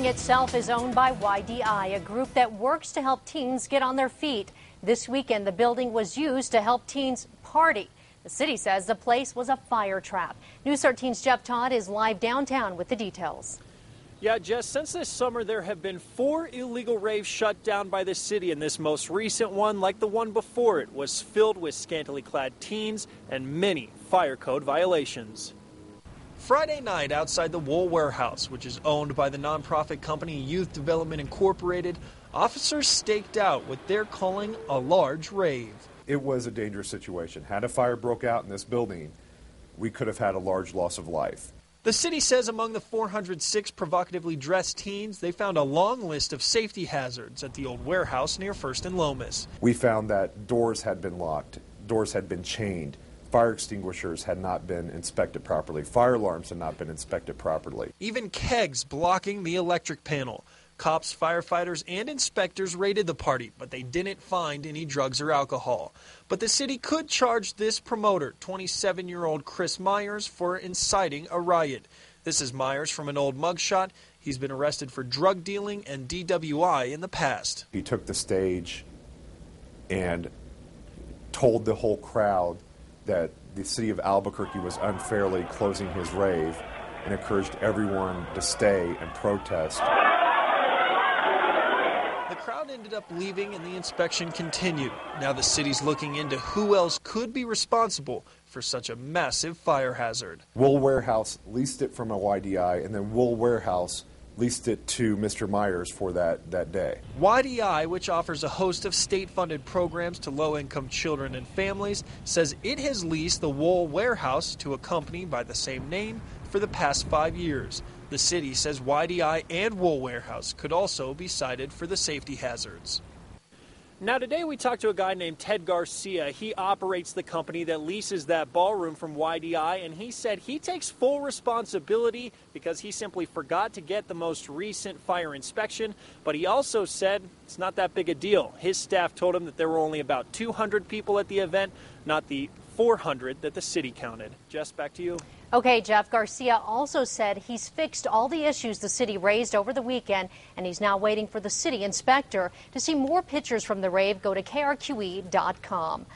building itself is owned by YDI, a group that works to help teens get on their feet. This weekend, the building was used to help teens party. The city says the place was a fire trap. News 13's Jeff Todd is live downtown with the details. Yeah, Jess, since this summer, there have been 4 illegal raves shut down by the city, and this most recent one, like the one before it, was filled with scantily clad teens and many fire code violations. Friday night outside the Wool Warehouse, which is owned by the nonprofit company Youth Development Incorporated, officers staked out what they're calling a large rave. It was a dangerous situation. Had a fire broke out in this building, we could have had a large loss of life. The city says among the 406 provocatively dressed teens, they found a long list of safety hazards at the old warehouse near First and Lomas. We found that doors had been locked, doors had been chained, fire extinguishers had not been inspected properly, fire alarms had not been inspected properly. Even kegs blocking the electric panel. Cops, firefighters, and inspectors raided the party, but they didn't find any drugs or alcohol. But the city could charge this promoter, 27-year-old Chris Myers, for inciting a riot. This is Myers from an old mugshot. He's been arrested for drug dealing and DWI in the past. He took the stage and told the whole crowd that the city of Albuquerque was unfairly closing his rave and encouraged everyone to stay and protest. The crowd ended up leaving and the inspection continued. Now the city's looking into who else could be responsible for such a massive fire hazard. Wool Warehouse leased it from a YDI, and then Wool Warehouse leased it to Mr. Myers for that day. YDI, which offers a host of state-funded programs to low-income children and families, says it has leased the Wool Warehouse to a company by the same name for the past 5 years. The city says YDI and Wool Warehouse could also be cited for the safety hazards. Now today we talked to a guy named Ted Garcia. He operates the company that leases that ballroom from YDI, and he said he takes full responsibility because he simply forgot to get the most recent fire inspection, but he also said it's not that big a deal. His staff told him that there were only about 200 people at the event, not the 400 that the city counted. Jess, back to you. Okay, Jeff. Garcia also said he's fixed all the issues the city raised over the weekend, and he's now waiting for the city inspector. To see more pictures from the rave, go to krqe.com.